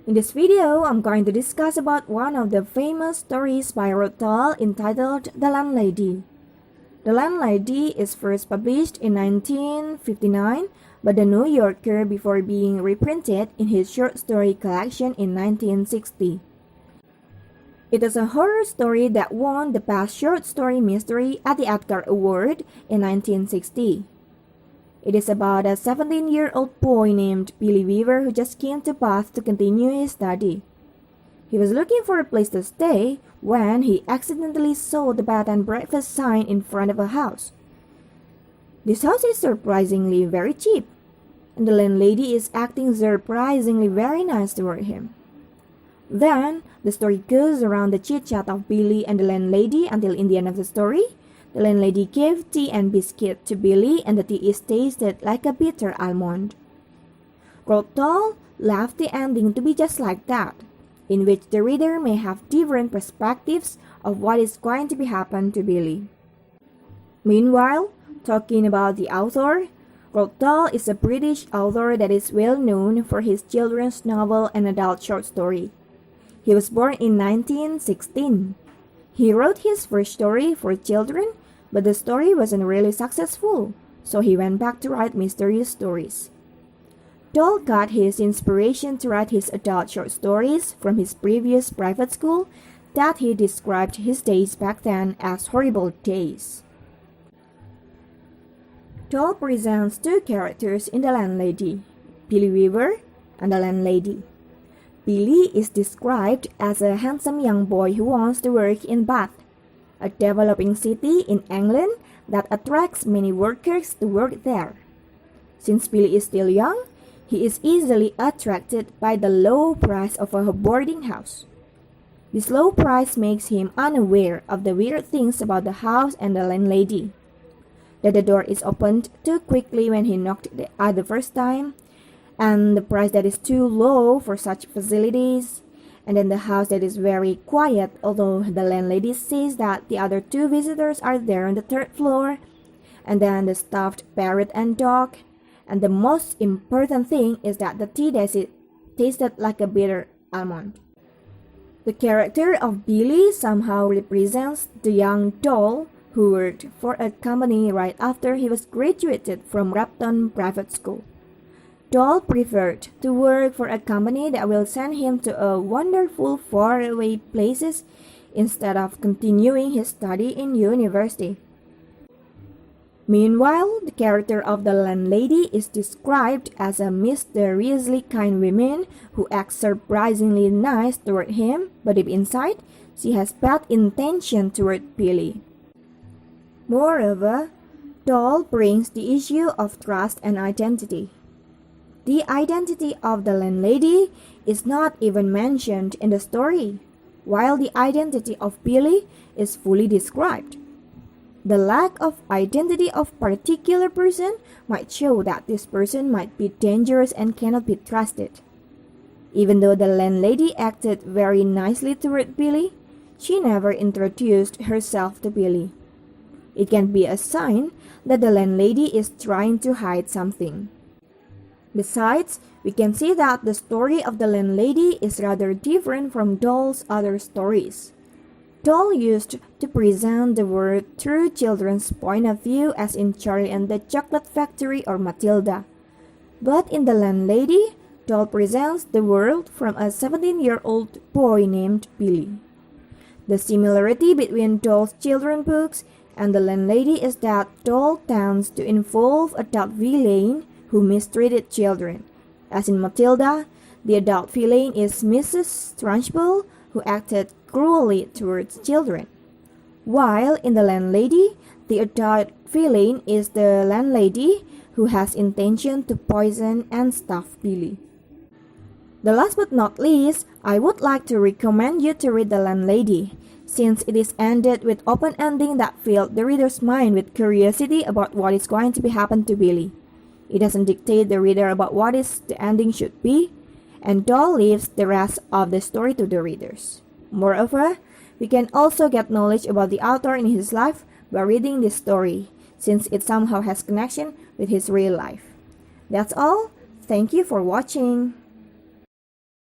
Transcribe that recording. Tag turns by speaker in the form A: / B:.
A: In this video, I'm going to discuss about one of the famous stories by Roald Dahl entitled The Landlady. The Landlady is first published in 1959 by The New Yorker before being reprinted in his short story collection in 1960. It is a horror story that won the Best Short Story Mystery at the Edgar Award in 1960. It is about a 17-year-old boy named Billy Weaver who just came to Bath to continue his study. He was looking for a place to stay when he accidentally saw the bed and breakfast sign in front of a house. This house is surprisingly very cheap, and the landlady is acting surprisingly very nice toward him. Then, the story goes around the chit-chat of Billy and the landlady until in the end of the story, the landlady gave tea and biscuit to Billy and the tea is tasted like a bitter almond. Roald Dahl left the ending to be just like that, in which the reader may have different perspectives of what is going to be happen to Billy. Meanwhile, talking about the author, Roald Dahl is a British author that is well known for his children's novel and adult short story. He was born in 1916. He wrote his first story for children, but the story wasn't really successful, so he went back to write mysterious stories. Dahl got his inspiration to write his adult short stories from his previous private school that he described his days back then as horrible days. Dahl presents two characters in The Landlady, Billy Weaver and the landlady. Billy is described as a handsome young boy who wants to work in Bath, a developing city in England that attracts many workers to work there. Since Billy is still young, he is easily attracted by the low price of a boarding house. This low price makes him unaware of the weird things about the house and the landlady. That the door is opened too quickly when he knocked the first time, and the price that is too low for such facilities, and then the house that is very quiet, although the landlady says that the other two visitors are there on the third floor, and then the stuffed parrot and dog, and the most important thing is that the tea tasted like a bitter almond. The character of Billy somehow represents the young Dahl who worked for a company right after he was graduated from Repton Private School. Dahl preferred to work for a company that will send him to a wonderful faraway places instead of continuing his study in university. Meanwhile, the character of the landlady is described as a mysteriously kind woman who acts surprisingly nice toward him, but deep inside, she has bad intention toward Billy. Moreover, Dahl brings the issue of trust and identity. The identity of the landlady is not even mentioned in the story, while the identity of Billy is fully described. The lack of identity of a particular person might show that this person might be dangerous and cannot be trusted. Even though the landlady acted very nicely toward Billy, she never introduced herself to Billy. It can be a sign that the landlady is trying to hide something. Besides, we can see that the story of the landlady is rather different from Dahl's other stories. Dahl used to present the world through children's point of view as in Charlie and the Chocolate Factory or Matilda. But in The Landlady, Dahl presents the world from a 17-year-old boy named Billy. The similarity between Dahl's children's books and The Landlady is that Dahl tends to involve adult villain who mistreated children. As in Matilda, the adult villain is Mrs. Trunchbull, who acted cruelly towards children. While in The Landlady, the adult villain is the landlady who has intention to poison and stuff Billy. The last but not least, I would like to recommend you to read The Landlady, since it is ended with open ending that filled the reader's mind with curiosity about what is going to be happen to Billy. It doesn't dictate the reader about what the ending should be, and Dahl leaves the rest of the story to the readers. Moreover, we can also get knowledge about the author in his life by reading this story, since it somehow has connection with his real life. That's all. Thank you for watching.